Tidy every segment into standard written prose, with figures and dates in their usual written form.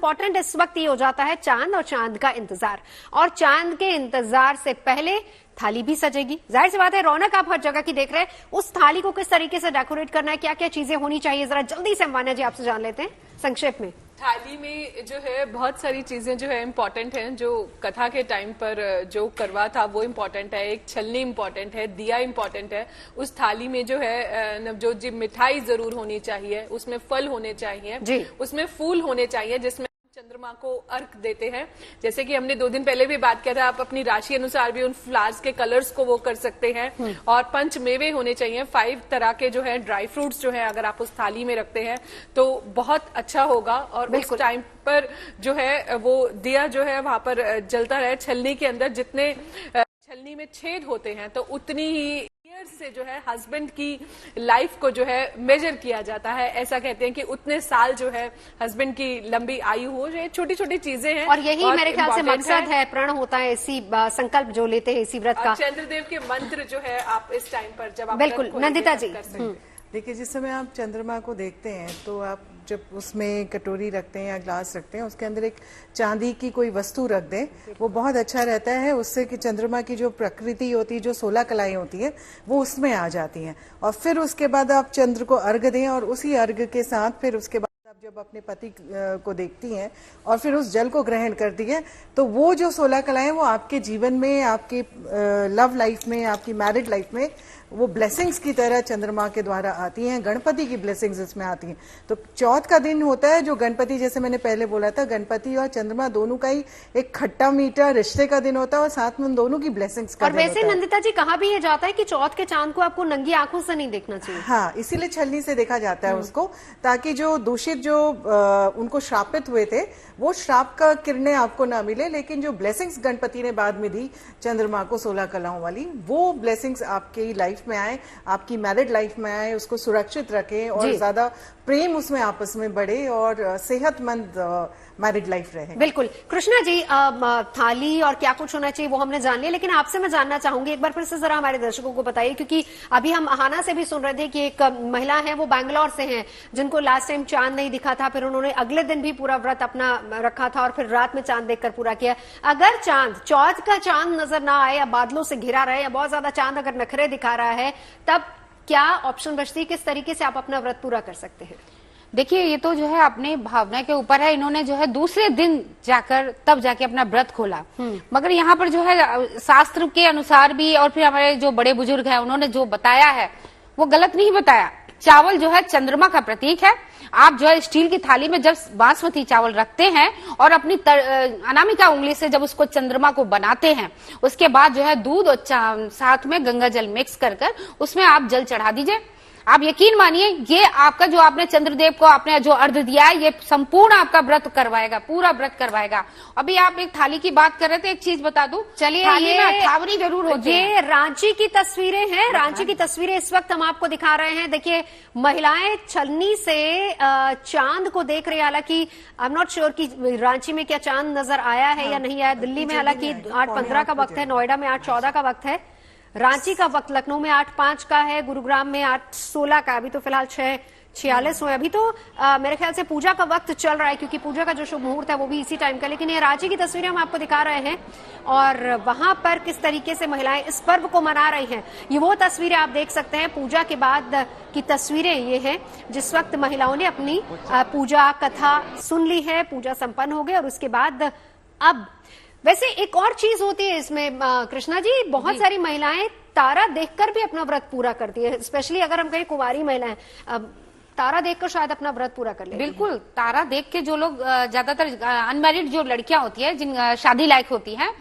Important इस वक्त ये हो जाता है चांद और चांद का इंतजार, और चांद के इंतजार से पहले थाली भी सजेगी। जाहिर सी बात है, रौनक आप हर जगह की देख रहे हैं, उस थाली को किस तरीके से डेकोरेट करना है, क्या क्या चीजें होनी चाहिए, जरा जल्दी से अम्बाना जी आपसे जान लेते हैं संक्षेप में। थाली में जो है बहुत सारी चीजें जो है इम्पोर्टेंट हैं, जो कथा के टाइम पर जो करवा था वो इम्पोर्टेंट है, एक छलनी इम्पोर्टेंट है, दिया इम्पोर्टेंट है। उस थाली में जो है नवजोत जी मिठाई जरूर होनी चाहिए, उसमें फल होने चाहिए, उसमें फूल होने चाहिए जिसमें चंद्रमा को अर्घ देते हैं। जैसे कि हमने 2 दिन पहले भी बात किया था, आप अपनी राशि अनुसार भी उन फ्लावर्स के कलर्स को वो कर सकते हैं। और पंच मेवे होने चाहिए, 5 तरह के जो है ड्राई फ्रूट्स जो है अगर आप उस थाली में रखते हैं तो बहुत अच्छा होगा। और उस टाइम पर जो है वो दिया जो है वहां पर जलता रहे। छलनी के अंदर जितने छलनी में छेद होते हैं तो उतनी ही से जो है हस्बैंड की लाइफ को जो है मेजर किया जाता है। ऐसा कहते हैं कि उतने साल जो है हस्बैंड की लंबी आयु हो। ये छोटी छोटी चीजें हैं और यही मेरे ख्याल से मकसद है, प्रण होता है इसी संकल्प जो लेते हैं इसी व्रत का। चंद्रदेव के मंत्र जो है आप इस टाइम पर जब आप बिल्कुल नंदिता जी देखिए, जिस समय आप चंद्रमा को देखते हैं तो आप जब उसमें कटोरी रखते हैं या ग्लास रखते हैं, उसके अंदर एक चांदी की कोई वस्तु रख दें, वो बहुत अच्छा रहता है। उससे कि चंद्रमा की जो प्रकृति होती है, जो 16 कलाएं होती है, वो उसमें आ जाती हैं। और फिर उसके बाद आप चंद्र को अर्घ दें और उसी अर्घ के साथ फिर उसके बाद आप जब अपने पति को देखती हैं और फिर उस जल को ग्रहण करती हैं, तो वो जो 16 कलाएं वो आपके जीवन में, आपके लव लाइफ में, आपकी मैरिड लाइफ में वो ब्लेसिंग्स की तरह चंद्रमा के द्वारा आती हैं। गणपति की ब्लेसिंग्स इसमें आती हैं। तो चौथ का दिन होता है जो गणपति, जैसे मैंने पहले बोला था, गणपति और चंद्रमा दोनों का ही एक खट्टा मीठा रिश्ते का दिन होता है और साथ में उन दोनों की ब्लेसिंग्स का दिन होता है। और वैसे नंदिता जी कहा भी ये जाता है कि चौथ के चांद को आपको नंगी आंखों से नहीं देखना चाहिए। हाँ, इसीलिए छलनी से देखा जाता है उसको, ताकि जो दूषित जो उनको श्रापित हुए थे वो श्राप का किरणें आपको ना मिले, लेकिन जो ब्लेसिंग्स गणपति ने बाद में दी चंद्रमा को 16 कलाओं वाली, वो ब्लेसिंग्स आपकी लाइफ में आए, आपकी मैरिड लाइफ में आए, उसको सुरक्षित रखें और ज्यादा प्रेम उसमें आपस में बढ़े और सेहतमंद मैरिड लाइफ रहे। बिल्कुल कृष्णा जी, थाली और क्या कुछ होना चाहिए वो हमने जान लिया, लेकिन आपसे मैं जानना चाहूंगी एक बार फिर से जरा हमारे दर्शकों को बताइए, क्योंकि अभी हम अहाना से भी सुन रहे थे कि एक महिला है वो बैंगलोर से हैं जिनको लास्ट टाइम चांद नहीं दिखा था, फिर उन्होंने अगले दिन भी पूरा व्रत अपना रखा था और फिर रात में चांद देखकर पूरा किया। अगर चांद, चौथ का चांद नजर ना आए या बादलों से घिरा रहे या बहुत ज्यादा चांद अगर नखरे दिखा रहा है, तब क्या ऑप्शन बचती है, किस तरीके से आप अपना व्रत पूरा कर सकते हैं? देखिए, ये तो जो है अपने भावना के ऊपर है। इन्होंने जो है दूसरे दिन जाकर तब जाके अपना व्रत खोला, मगर यहाँ पर जो है शास्त्र के अनुसार भी और फिर हमारे जो बड़े बुजुर्ग हैं उन्होंने जो बताया है वो गलत नहीं बताया। चावल जो है चंद्रमा का प्रतीक है। आप जो है स्टील की थाली में जब बासमती चावल रखते हैं और अपनी अनामिका उंगली से जब उसको चंद्रमा को बनाते हैं, उसके बाद जो है दूध और साथ में गंगा जल मिक्स कर उसमें आप जल चढ़ा दीजिए। आप यकीन मानिए, ये आपका जो आपने चंद्रदेव को आपने जो अर्घ दिया है, ये संपूर्ण आपका व्रत करवाएगा, पूरा व्रत करवाएगा। अभी आप एक थाली की बात कर रहे थे, एक चीज बता दूं, चलिए ये अठावनी जरूर होती है। ये रांची की तस्वीरें हैं, रांची की तस्वीरें इस वक्त हम आपको दिखा रहे हैं। देखिए, महिलाएं छलनी से चांद को देख रही है। हालांकि आई एम नॉट श्योर कि रांची में क्या चांद नजर आया है या नहीं आया। दिल्ली में हालांकि 8:15 का वक्त है, नोएडा में 8:14 का वक्त है, रांची का वक्त लखनऊ में 8:05 का है, गुरुग्राम में 8:16 का। अभी तो फिलहाल 6:46 हुए। अभी तो मेरे ख्याल से पूजा का वक्त चल रहा है, क्योंकि पूजा का जो शुभ मुहूर्त है वो भी इसी टाइम का। लेकिन ये रांची की तस्वीरें हम आपको दिखा रहे हैं और वहां पर किस तरीके से महिलाएं इस पर्व को मना रही हैं, ये वो तस्वीरें आप देख सकते हैं। पूजा के बाद की तस्वीरें ये हैं जिस वक्त महिलाओं ने अपनी पूजा कथा सुन ली है, पूजा संपन्न हो गई और उसके बाद अब वैसे एक और चीज होती है इसमें कृष्णा जी, बहुत सारी महिलाएं तारा देखकर भी अपना व्रत पूरा करती है, स्पेशली अगर हम कहें कुंवारी महिलाएं तारा देखकर शायद अपना व्रत पूरा कर लेती हैं। बिल्कुल, तारा देख के जो लोग, ज्यादातर अनमैरिड जो लड़कियां होती है, जिन शादी लायक होती हैं,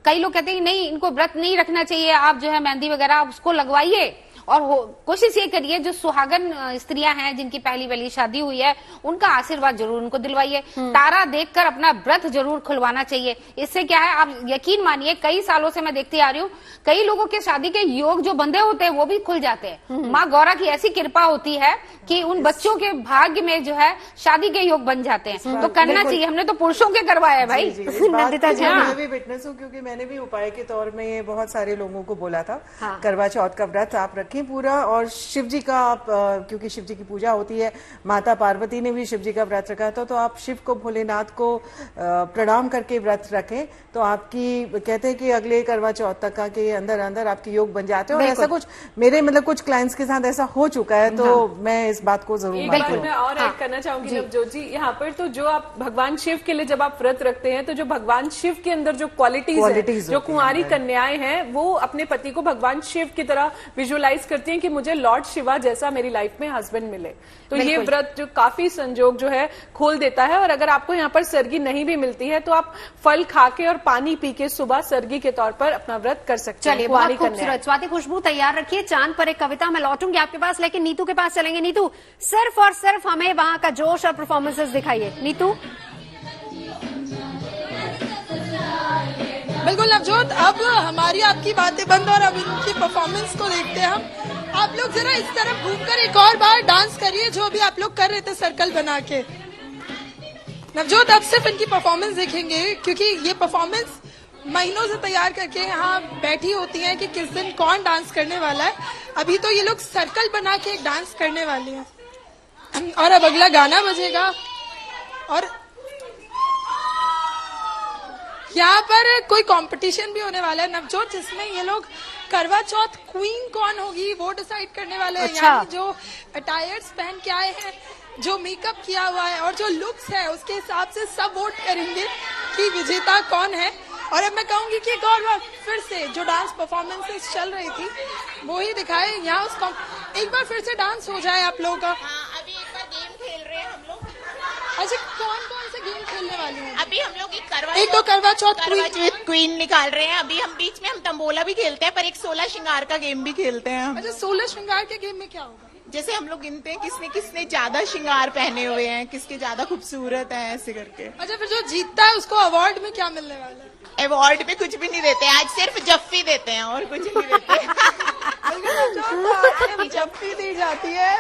कई लोग कहते हैं नहीं, इनको व्रत नहीं रखना चाहिए, आप जो है मेहंदी वगैरह उसको लगवाइए और कोशिश ये करिए जो सुहागन स्त्रियां हैं जिनकी पहली पहली शादी हुई है उनका आशीर्वाद जरूर उनको दिलवाइए। तारा देखकर अपना व्रत जरूर खुलवाना चाहिए। इससे क्या है, आप यकीन मानिए, कई सालों से मैं देखती आ रही हूँ, कई लोगों के शादी के योग जो बंधे होते हैं वो भी खुल जाते हैं। माँ गौरा की ऐसी कृपा होती है कि उन बच्चों के भाग्य में जो है शादी के योग बन जाते हैं। तो करना चाहिए। हमने तो पुरुषों के करवाया है भाई। नंदिता जी, मैं भी विटनेस हूँ, क्योंकि मैंने भी उपाय के तौर में बहुत सारे लोगों को बोला था करवा चौथ का व्रत आप रखें पूरा। और शिव जी का आप क्योंकि शिव जी की पूजा होती है, माता पार्वती ने भी शिव जी का व्रत रखा था, तो आप शिव को, भोलेनाथ को प्रणाम करके व्रत रखें तो आपकी, कहते हैं कि अगले करवा चौथ तक का के अंदर अंदर आपके योग बन जाते हैं। और ऐसा कुछ मेरे मतलब कुछ क्लाइंट्स के साथ ऐसा हो चुका है, तो मैं इस बात को जरूर एक मानती बात हूँ। मैं और ऐड करना चाहूंगी नवजोत जी, यहाँ पर तो जो आप भगवान शिव के लिए जब आप व्रत रखते हैं, तो जो भगवान शिव के अंदर जो क्वालिटीज है, जो कुंवारी कन्याएं हैं, वो अपने पति को भगवान शिव की तरह विजुअलाइज करती हैं कि मुझे लॉर्ड शिवा जैसा मेरी लाइफ में हस्बैंड मिले। तो ये व्रत जो काफी संजोग जो है खोल देता है। और अगर आपको यहाँ पर सरगी नहीं भी मिलती है तो आप फल खा के और पानी पी के सुबह सरगी के तौर पर अपना व्रत कर सकते हैं। चलिए, बहुत खूबसूरत। स्वाति खुशबू तैयार रखिए। चांद पर एक कविता मैं लौटूंगी आपके पास, लेकिन नीतू के पास चलेंगे। नीतू, सिर्फ और सिर्फ हमें वहां का जोश और परफॉर्मेंसेस दिखाइए। नीतू। बिल्कुल नवजोत, अब हमारी आपकी बातें बंद और अब इनकी परफॉर्मेंस को देखते हैं हम। आप लोग जरा इस तरफ घूमकर एक और बार डांस करिए जो भी आप लोग कर रहे थे सर्कल बना के। नवजोत, अब सिर्फ इनकी परफॉर्मेंस देखेंगे क्योंकि ये परफॉर्मेंस महीनों से तैयार करके यहाँ बैठी होती हैं कि किस दिन कौन डांस करने वाला है। अभी तो ये लोग सर्कल बना के एक डांस करने वाले हैं और अब अगला गाना बजेगा और यहाँ पर कोई कंपटीशन भी होने वाला है नवजोत, जिसमें ये लोग करवा चौथ क्वीन कौन होगी वो डिसाइड करने वाले हैं। अच्छा। यानी जो अटायर्स पहन के आए हैं, जो मेकअप किया हुआ है और जो लुक्स है, उसके हिसाब से सब वोट करेंगे कि विजेता कौन है। और अब मैं कहूंगी कि एक और बार फिर से जो डांस परफॉर्मेंसेस चल रही थी वो ही दिखाए यहाँ। एक बार फिर से डांस हो जाए आप लोगों का। अभी एक बार गेम खेल रहे हैं हम लोग। अच्छा, कौन कौन से गेम खेलने वाले हैं? अभी हम लोग एक तो करवा चौथ क्वीन निकाल रहे हैं। अभी हम बीच में हम तंबोला भी खेलते हैं, पर एक 16 श्रृंगार का गेम भी खेलते हैं। अच्छा, 16 श्रृंगार के गेम में क्या होगा? जैसे हम लोग गिनते हैं किसने किसने ज्यादा श्रृंगार पहने हुए हैं, किसके ज्यादा खूबसूरत है, ऐसे करके। अच्छा, फिर जो जीतता है उसको अवार्ड में क्या मिलने वाला है? अवार्ड में कुछ भी नहीं देते, आज सिर्फ जफ्फी देते हैं और कुछ नहीं देते। जफ्फी दी जाती है।